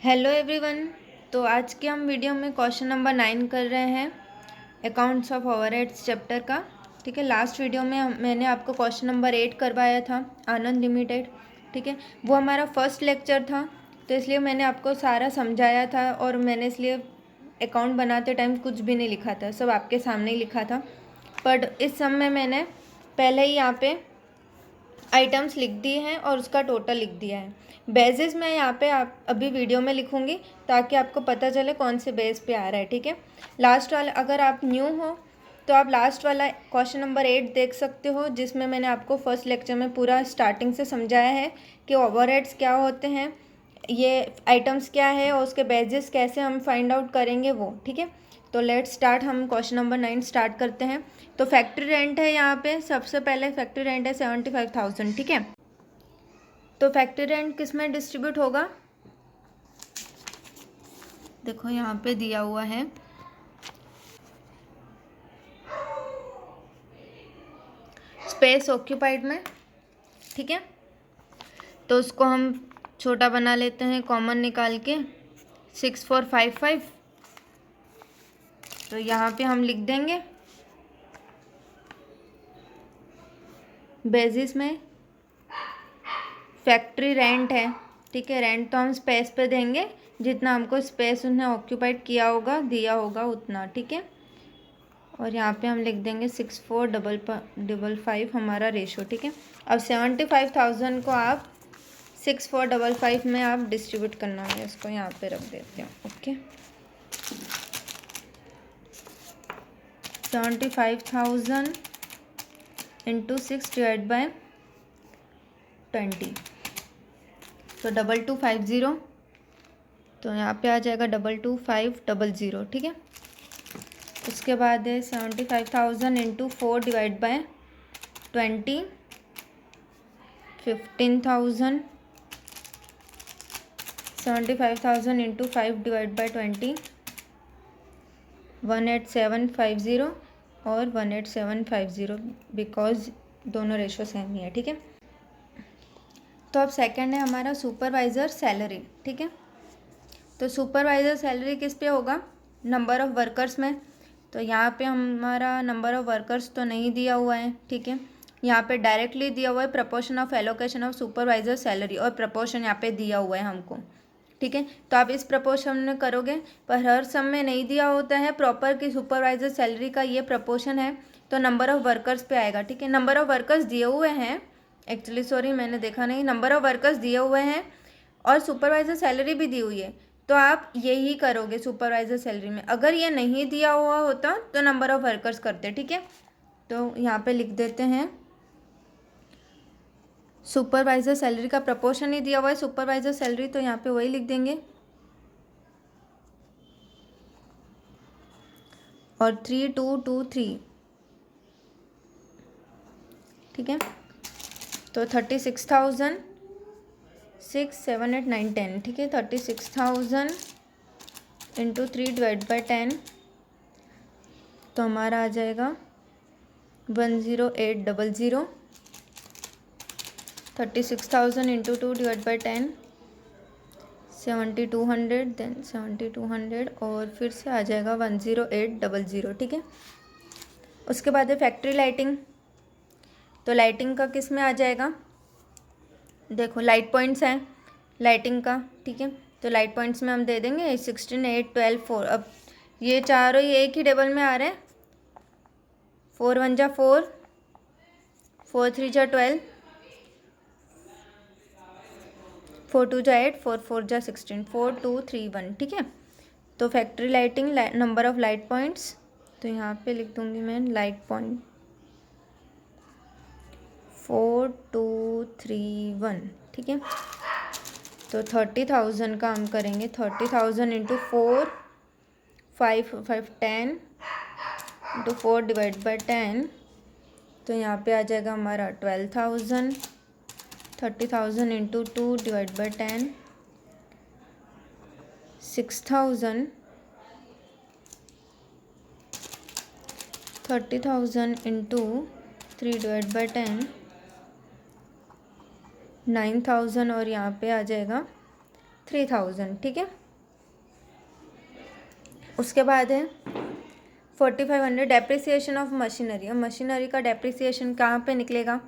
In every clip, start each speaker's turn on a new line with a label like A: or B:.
A: Hello everyone. तो आज के हम वीडियो में क्वेश्चन नंबर 9 कर रहे हैं अकाउंट्स ऑफ ओवरहेड्स चैप्टर का। ठीक है, लास्ट वीडियो में मैंने आपको क्वेश्चन नंबर 8 करवाया था, आनंद लिमिटेड। ठीक है, वो हमारा फर्स्ट लेक्चर था, तो इसलिए मैंने आपको सारा समझाया था और मैंने इसलिए अकाउंट बनाते टाइम कुछ भी नहीं लिखा था, सब आपके सामने ही लिखा था। बट इस सब में मैंने पहले ही यहाँ पे आइटम्स लिख दिए हैं और उसका टोटल लिख दिया है। बेसिस मैं यहाँ पे आप अभी वीडियो में लिखूँगी ताकि आपको पता चले कौन से बेस पे आ रहा है। ठीक है, लास्ट वाला अगर आप न्यू हो तो आप लास्ट वाला क्वेश्चन नंबर 8 देख सकते हो, जिसमें मैंने आपको फर्स्ट लेक्चर में पूरा स्टार्टिंग से समझाया है कि ओवरहेड्स क्या होते हैं, ये आइटम्स क्या है और उसके बेसिस कैसे हम फाइंड आउट करेंगे वो। ठीक है, तो लेट्स स्टार्ट। हम क्वेश्चन नंबर 9 स्टार्ट करते हैं। तो फैक्ट्री रेंट है, यहाँ पे सबसे पहले फैक्ट्री रेंट है 75,000। ठीक है, तो फैक्ट्री रेंट किस में डिस्ट्रीब्यूट होगा, देखो यहाँ पे दिया हुआ है। स्पेस ऑक्यूपाइड में। ठीक है, तो उसको हम छोटा बना लेते हैं, कॉमन निकाल के 6455। तो यहाँ पे हम लिख देंगे बेसिस में फैक्ट्री रेंट है। ठीक है, रेंट तो हम स्पेस पे देंगे, जितना हमको स्पेस उन्हें ऑक्यूपाइड किया होगा, दिया होगा उतना। ठीक है, और यहाँ पे हम लिख देंगे 6455 हमारा रेशो। ठीक है, अब 75,000 को आप 6455 में आप डिस्ट्रीब्यूट करना है, इसको यहाँ पे रख देते हैं। ओके, 75,000 इंटू 6 डिवाइड बाय 20, तो 2250। तो यहाँ पे आ जाएगा 22,500। ठीक है, उसके बाद है 75,000 into 4 divide by 20, 15,000। 75,000 into 5 divide bye 20, 18750 और 18750, बिकॉज दोनों रेशो सेम ही है। ठीक है, तो अब सेकंड है हमारा सुपरवाइज़र सैलरी। ठीक है, तो सुपरवाइज़र सैलरी किस पे होगा, नंबर ऑफ़ वर्कर्स में। तो यहाँ पे हमारा नंबर ऑफ़ वर्कर्स तो नहीं दिया हुआ है। ठीक है, यहाँ पे डायरेक्टली दिया हुआ है proportion of allocation of supervisor salary, और प्रपोर्शन यहाँ पे दिया हुआ है हमको। ठीक है, तो आप इस प्रपोर्शन में करोगे, पर हर सम में नहीं दिया होता है प्रॉपर कि सुपरवाइज़र सैलरी का ये प्रपोर्शन है, तो नंबर ऑफ़ वर्कर्स पे आएगा। ठीक है, नंबर ऑफ़ वर्कर्स दिए हुए हैं, एक्चुअली सॉरी मैंने देखा नहीं, नंबर ऑफ़ वर्कर्स दिए हुए हैं और सुपरवाइज़र सैलरी भी दी हुई है, तो आप यही करोगे सुपरवाइज़र सैलरी में। अगर ये नहीं दिया हुआ होता तो नंबर ऑफ़ वर्कर्स करते। ठीक है, तो यहाँ पे लिख देते हैं सुपरवाइज़र सैलरी का प्रपोर्शन ही दिया हुआ है सुपरवाइज़र सैलरी, तो यहाँ पे वही लिख देंगे। और 3223। ठीक है, तो 36,000 6 7 8 9 10। ठीक है, 36,000 इंटू 3 डिवाइड बाई 10, तो हमारा आ जाएगा 10800। 36,000 इंटू 2 डिवाइड बाई 10, 7200, देन 7200 और फिर से आ जाएगा 10800। ठीक है, उसके बाद है फैक्ट्री लाइटिंग। तो लाइटिंग का किस में आ जाएगा, देखो लाइट पॉइंट्स हैं लाइटिंग का। ठीक है, तो लाइट पॉइंट्स में हम दे देंगे 16 8 12 4। अब ये चारों ये एक ही टेबल में आ रहे हैं, 4 1 जा 4, 4 3 जा 12, 4 2 जा 8, 4 4 जा 16, 4 2 3 1। ठीक है, तो factory lighting number of light points, तो यहाँ पे लिख दूँगी मैं लाइट पॉइंट 4 2 3 1। ठीक है, तो 30,000 का हम करेंगे 30,000 इंटू 4 5 5 10 इंटू 4 डिवाइड बाई 10, तो यहाँ पे आ जाएगा हमारा 12,000। 30,000 into 2 divide by 10, 6,000। 30,000 into 3 divide by 10, 9,000 और यहाँ पे आ जाएगा 3000, ठीक है। उसके बाद है 4500 डेप्रिसिएशन ऑफ मशीनरी। अब मशीनरी का डेप्रिसिएशन कहाँ पे निकलेगा,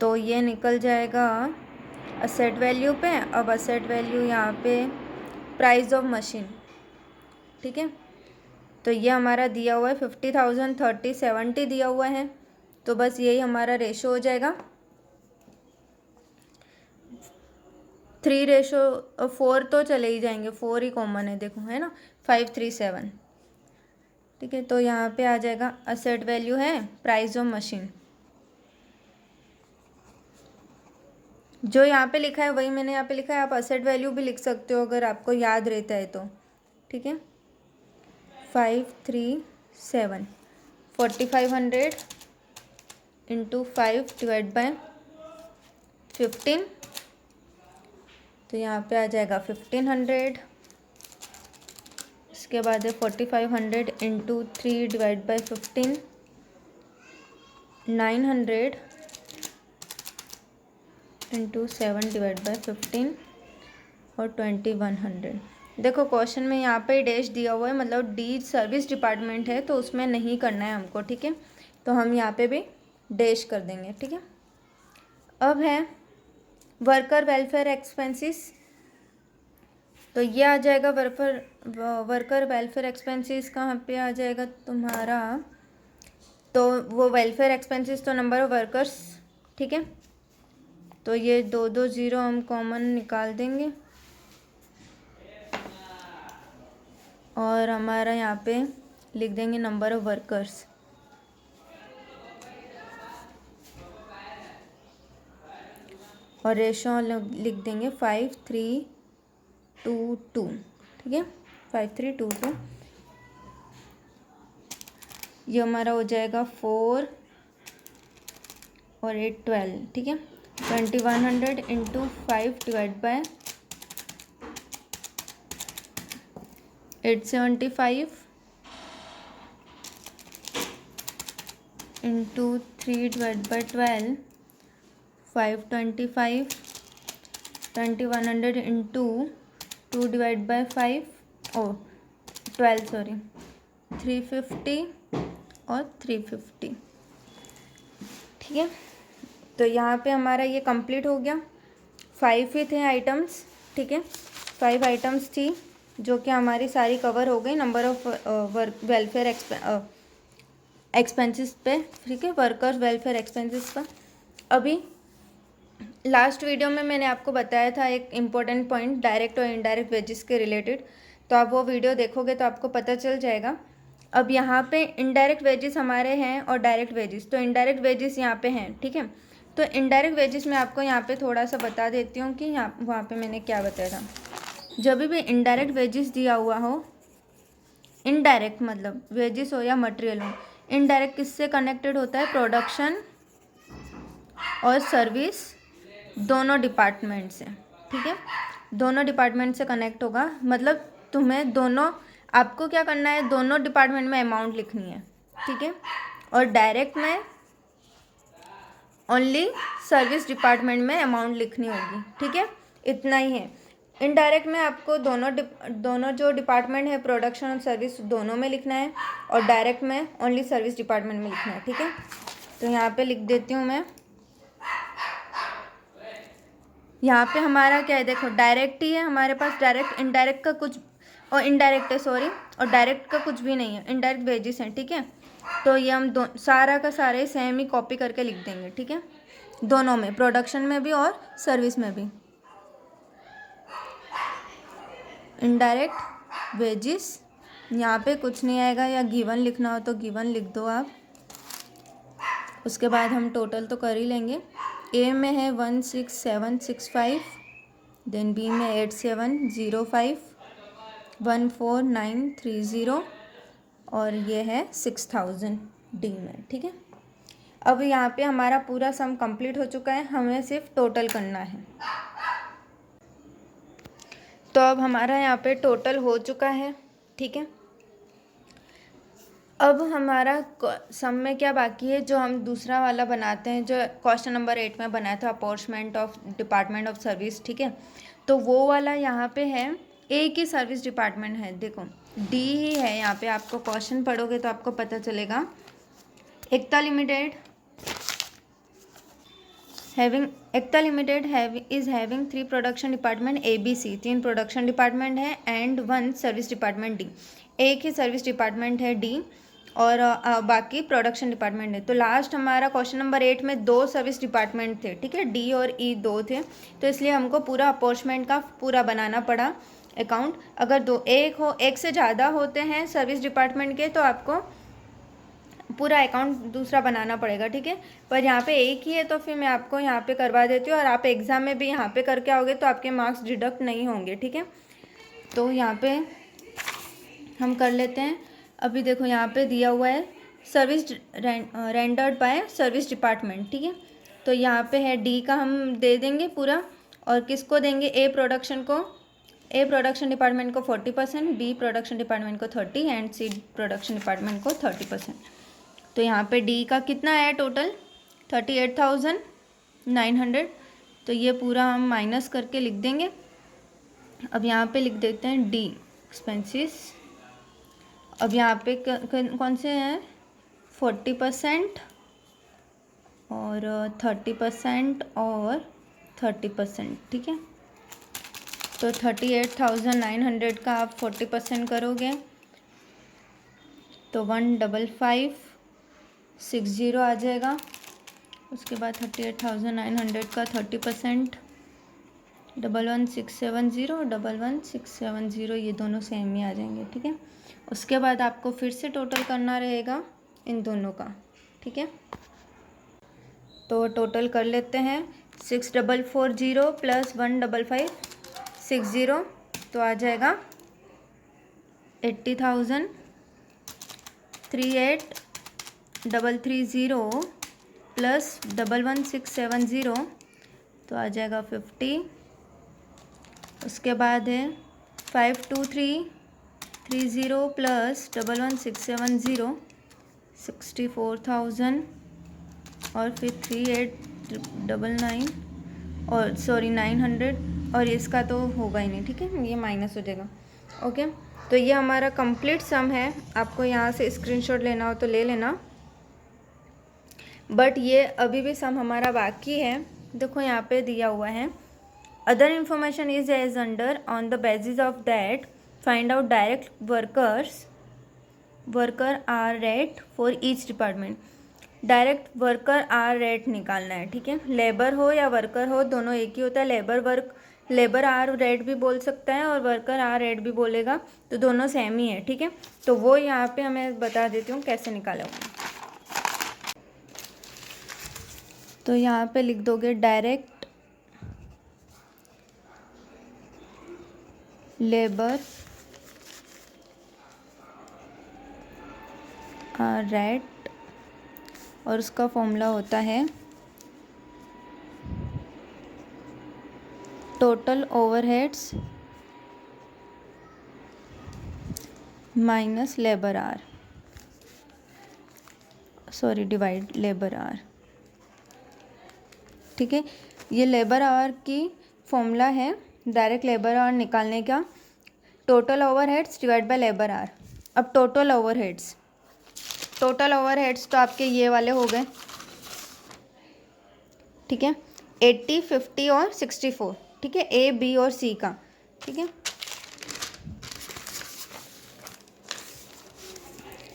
A: तो ये निकल जाएगा असेट वैल्यू पे। अब असेट वैल्यू यहाँ पे प्राइस ऑफ मशीन, ठीक है। तो ये हमारा दिया हुआ है 50,000, 30, 70 दिया हुआ है, तो बस यही हमारा रेशो हो जाएगा। 3:4 तो चले ही जाएंगे, 4 ही कॉमन है, देखो है ना, 537, ठीक है। तो यहाँ पे आ जाएगा असेट वैल्यू है प्राइस ऑफ मशीन, जो यहाँ पे लिखा है वही मैंने यहाँ पे लिखा है। आप असेट वैल्यू भी लिख सकते हो अगर आपको याद रहता है तो, ठीक है। 537 4500 इंटू 5 डिवाइड बाय 15, तो यहाँ पे आ जाएगा 1500। इसके बाद है 4500 into 3 divide bye 15, 900 into 7 divide by 15 और 2100। देखो क्वेश्चन में यहाँ पे डैश दिया हुआ है, मतलब डी सर्विस डिपार्टमेंट है तो उसमें नहीं करना है हमको, ठीक है। तो हम यहाँ पे भी डैश कर देंगे, ठीक है। अब है वर्कर वेलफेयर एक्सपेंसेस, तो ये आ जाएगा वर्कर वेलफेयर एक्सपेंसेस कहाँ पे आ जाएगा तुम्हारा, तो वो वेलफेयर एक्सपेंसेस तो नंबर ऑफ वर्कर्स, ठीक है। तो ये 2 0 हम कॉमन निकाल देंगे और हमारा यहाँ पे लिख देंगे नंबर ऑफ वर्कर्स, और रेशो लिख देंगे 5322, ठीक है, 5322। ये हमारा हो जाएगा 4 और 8 12, ठीक है। 2100 into 5 divide by 875 into 3 divide by 12, 525, 2100 into 2 divide by 5 oh 12 sorry 350 और 350, ठीक है। तो यहाँ पे हमारा ये कंप्लीट हो गया। 5 ही थे आइटम्स, ठीक है, 5 आइटम्स थी जो कि हमारी सारी कवर हो गई नंबर ऑफ वेलफेयर एक्सपेंसेस पे, ठीक है, वर्कर्स वेलफेयर एक्सपेंसेस का। अभी लास्ट वीडियो में मैंने आपको बताया था एक इम्पोर्टेंट पॉइंट डायरेक्ट और इनडायरेक्ट वेजेस के रिलेटेड, तो आप वो वीडियो देखोगे तो आपको पता चल जाएगा। अब यहाँ पे इनडायरेक्ट वेजेस हमारे हैं और डायरेक्ट वेजेस, तो इनडायरेक्ट वेजेस यहाँ पे हैं, ठीक है। तो इनडायरेक्ट वेजेस मैं आपको यहाँ पे थोड़ा सा बता देती हूँ कि यहाँ वहाँ पे मैंने क्या बताया था। जब भी इनडायरेक्ट वेजेस दिया हुआ हो, इनडायरेक्ट मतलब वेजेस हो या मटेरियल हो, इनडायरेक्ट किससे कनेक्टेड होता है, प्रोडक्शन और सर्विस दोनों डिपार्टमेंट से, ठीक है, दोनों डिपार्टमेंट से कनेक्ट होगा। मतलब तुम्हें दोनों, आपको क्या करना है, दोनों डिपार्टमेंट में अमाउंट लिखनी है, ठीक है। और डायरेक्ट में ओनली सर्विस डिपार्टमेंट में अमाउंट लिखनी होगी, ठीक है, इतना ही है। इनडायरेक्ट में आपको दोनों जो डिपार्टमेंट है प्रोडक्शन और सर्विस दोनों में लिखना है, और डायरेक्ट में ओनली सर्विस डिपार्टमेंट में लिखना है, ठीक है। तो यहाँ पे लिख देती हूँ मैं, यहाँ पे हमारा क्या है, देखो डायरेक्ट ही है हमारे पास, डायरेक्ट इनडायरेक्ट का कुछ, और इनडायरेक्ट है सॉरी, और डायरेक्ट का कुछ भी नहीं है, इनडायरेक्ट वेजेस हैं, ठीक है। तो ये हम सारा का सारा ही सेम ही कॉपी करके लिख देंगे, ठीक है, दोनों में, प्रोडक्शन में भी और सर्विस में भी। इनडायरेक्ट वेजेस, यहाँ पे कुछ नहीं आएगा, या गिवन लिखना हो तो गिवन लिख दो आप। उसके बाद हम टोटल तो कर ही लेंगे। ए में है 16765, देन बी में 8705, 14930, और ये है 6000 डी में, ठीक है। अब यहाँ पे हमारा पूरा सम कंप्लीट हो चुका है, हमें सिर्फ टोटल करना है। तो अब हमारा यहाँ पे टोटल हो चुका है, ठीक है। अब हमारा सम में क्या बाकी है, जो हम दूसरा वाला बनाते हैं, जो क्वेश्चन नंबर 8 में बनाया था, अपॉर्चमेंट ऑफ डिपार्टमेंट ऑफ सर्विस, ठीक है। तो वो वाला यहाँ पे है, एक ही सर्विस डिपार्टमेंट है, देखो डी ही है यहाँ पे। आपको क्वेश्चन पढ़ोगे तो आपको पता चलेगा। Ekta limited is having 3 production department ABC, 3 production department है एंड 1 सर्विस डिपार्टमेंट D। एक ही सर्विस डिपार्टमेंट है D और बाकी प्रोडक्शन डिपार्टमेंट है। तो लास्ट हमारा क्वेश्चन नंबर 8 में 2 सर्विस डिपार्टमेंट थे, ठीक है, D और E 2 थे। तो इसलिए हमको पूरा अपॉर्चमेंट का पूरा बनाना पड़ा अकाउंट। अगर एक से ज़्यादा होते हैं सर्विस डिपार्टमेंट के तो आपको पूरा अकाउंट दूसरा बनाना पड़ेगा, ठीक है। पर यहाँ पे एक ही है तो फिर मैं आपको यहाँ पे करवा देती हूँ, और आप एग्ज़ाम में भी यहाँ पे करके आओगे तो आपके मार्क्स डिडक्ट नहीं होंगे, ठीक है। तो यहाँ पे हम कर लेते हैं। अभी देखो यहाँ पे दिया हुआ है service rendered by service department, ठीक है। तो यहाँ पे है डी का हम दे देंगे पूरा, और किसको देंगे, ए प्रोडक्शन डिपार्टमेंट को 40%, बी प्रोडक्शन डिपार्टमेंट को 30 एंड सी प्रोडक्शन डिपार्टमेंट को 30%। तो यहाँ पे डी का कितना है टोटल, 38,900। तो ये पूरा हम माइनस करके लिख देंगे। अब यहाँ पे लिख देते हैं डी एक्सपेंसेस। अब यहाँ पे कौन से हैं, 40% और 30% और 30%, ठीक है। तो 38,900 का आप 40% करोगे तो 15560 आ जाएगा। उसके बाद 38,900 का 30%, 11670, 11670, ये दोनों सेम ही आ जाएंगे, ठीक है। उसके बाद आपको फिर से टोटल करना रहेगा इन दोनों का, ठीक है। तो टोटल कर लेते हैं, 6440 प्लस 15560, तो आ जाएगा 80,000। 38,330 प्लस 11670, तो आ जाएगा 50। उसके बाद है 52330 प्लस 11670, 64,000, और फिर 3899 और 900, और इसका तो होगा ही नहीं, ठीक है, ये माइनस हो जाएगा, ओके। तो ये हमारा कंप्लीट सम है। आपको यहाँ से स्क्रीनशॉट लेना हो तो ले लेना, बट ये अभी भी सम हमारा बाकी है। देखो यहाँ पे दिया हुआ है, other information is as under, on the basis of that find out direct worker hour rate for each department. Direct worker hour rate निकालना है, ठीक है। लेबर हो या वर्कर हो, दोनों एक ही होता है। लेबर आर रेट भी बोल सकता है और वर्कर आर रेट भी बोलेगा, तो दोनों सेम ही है, ठीक है। तो वो यहाँ पे हमें बता देती हूँ कैसे निकाला हुआ। तो यहाँ पे लिख दोगे डायरेक्ट लेबर रेट, और उसका फॉर्मूला होता है total overheads minus labour hour, sorry divide labour hour, ठीक है। ये लेबर आवर की फॉर्मूला है डायरेक्ट लेबर आवर निकालने का, total overheads divide by labour hour. अब टोटल ओवरहेड्स तो आपके ये वाले हो गए, ठीक है, 80, 50 और 64, ठीक है, ए बी और सी का, ठीक है।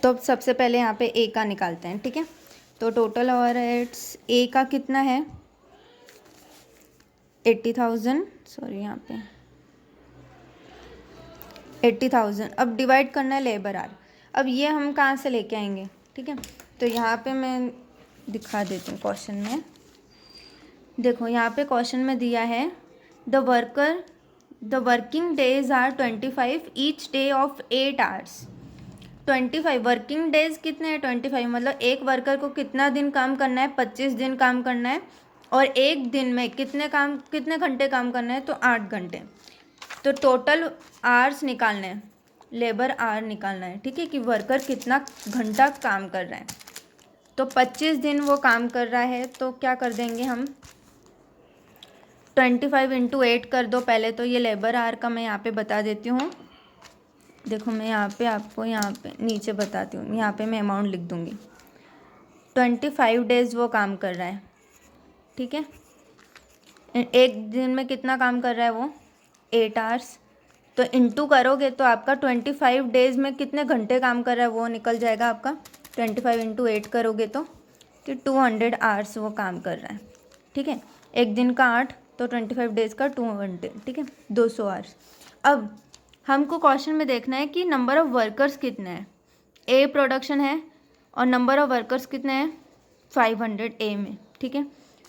A: तो अब सबसे पहले यहाँ पे ए का निकालते हैं, ठीक है। तो टोटल ओवरहेड्स ए का कितना है, 80,000, सॉरी यहाँ पे 80,000। अब डिवाइड करना है लेबर आर। अब ये हम कहाँ से लेके आएंगे, ठीक है। तो यहाँ पे मैं दिखा देती हूँ क्वेश्चन में। देखो यहाँ पे क्वेश्चन में दिया है the working days are 25 each day of 8 hours. 25 working days कितने हैं, 25 मतलब एक वर्कर को कितना दिन काम करना है, 25 दिन काम करना है, और एक दिन में कितने घंटे काम करना है, तो 8 घंटे। तो टोटल आवर्स निकालने हैं, लेबर आवर निकालना है, ठीक है, कि वर्कर कितना घंटा काम कर रहा है। तो 25 दिन वो काम कर रहा है, तो क्या कर देंगे हम, 25 इंटू 8 कर दो। पहले तो ये लेबर आवर का मैं यहाँ पे बता देती हूँ। देखो मैं यहाँ पे आपको यहाँ पे नीचे बताती हूँ, यहाँ पे मैं अमाउंट लिख दूँगी। 25 डेज़ वो काम कर रहा है, ठीक है। एक दिन में कितना काम कर रहा है वो, 8 आवर्स। तो इंटू करोगे तो आपका 25 डेज़ में कितने घंटे काम कर रहा है वो निकल जाएगा आपका। 25 इंटू 8 करोगे तो कि 200 आवर्स वो काम कर रहा है, ठीक है। एक दिन का 8 तो 25 डेज़ का 200, ठीक है, 200 आवर्स। अब हमको क्वेश्चन में देखना है कि नंबर ऑफ़ वर्कर्स कितने हैं। ए प्रोडक्शन है और नंबर ऑफ़ वर्कर्स कितने हैं, 500 ए में, ठीक है।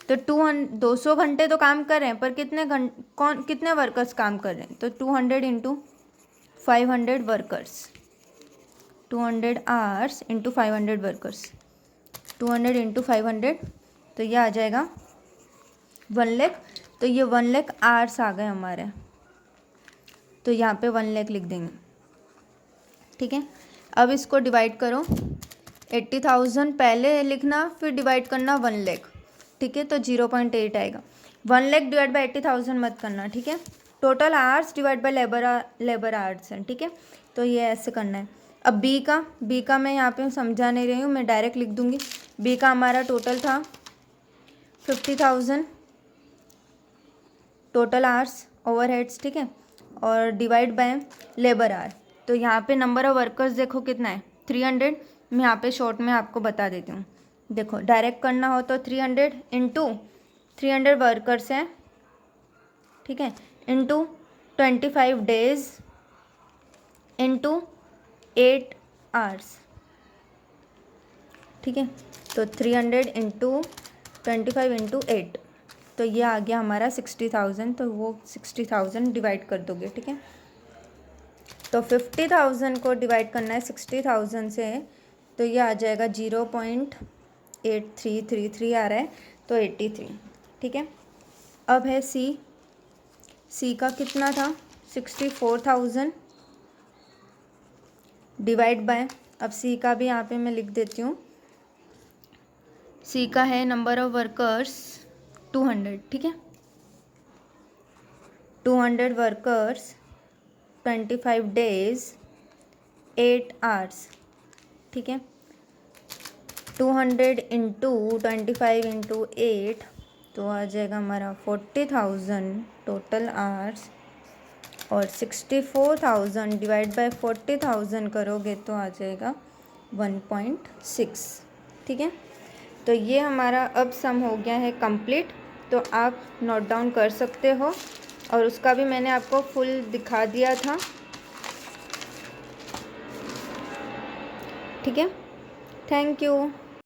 A: तो 200 घंटे तो काम कर रहे हैं, पर कितने वर्कर्स काम कर रहे हैं, तो 200 into 500 workers, 200 hours into 500 workers, 200 into 500, तो ये आ जाएगा 1 लाख। तो ये 1 लाख आवर्स आ गए हमारे, तो यहाँ पे 1 लाख लिख देंगे, ठीक है। अब इसको डिवाइड करो, 80,000 पहले लिखना, फिर डिवाइड करना 1 लाख, ठीक है। तो 0.8 आएगा। 1 लाख डिवाइड बाई 80,000 मत करना, ठीक है। Total hours divide by labour hours है, ठीक है। तो ये ऐसे करना है। अब बी का मैं यहाँ पे समझा नहीं रही हूँ, मैं डायरेक्ट लिख दूँगी। बी का हमारा टोटल था 50,000 टोटल आवर्स ओवरहेड्स, ठीक है, और डिवाइड बाय लेबर आवर। तो यहाँ पे नंबर ऑफ वर्कर्स देखो कितना है, 300। मैं यहाँ पे शॉर्ट में आपको बता देती हूँ। देखो डायरेक्ट करना हो तो 300 इंटू 300 वर्कर्स हैं, ठीक है, इंटू 25 डेज इंटू 8 आवर्स, ठीक है। तो 300 इंटू 25 इंटू 8, तो ये आ गया हमारा 60,000। तो वो 60,000 डिवाइड कर दोगे, ठीक है। तो 50,000 को डिवाइड करना है 60,000 से, तो ये आ जाएगा 0.8333 आ रहा है, तो 83, ठीक है। अब है सी का कितना था, 64,000 डिवाइड बाय, अब सी का भी यहाँ पे मैं लिख देती हूँ। सी का है नंबर ऑफ वर्कर्स 200, ठीक है। 200 वर्कर्स, 25 डेज, 8 आवर्स, ठीक है। 200 इंटू 25 इंटू 8, तो आ जाएगा हमारा 40,000 टोटल आवर्स, और 64,000 डिवाइड बाय 40,000 करोगे तो आ जाएगा 1.6, ठीक है। तो ये हमारा अब सम हो गया है कंप्लीट। तो आप नोट डाउन कर सकते हो, और उसका भी मैंने आपको फुल दिखा दिया था, ठीक है। Thank you.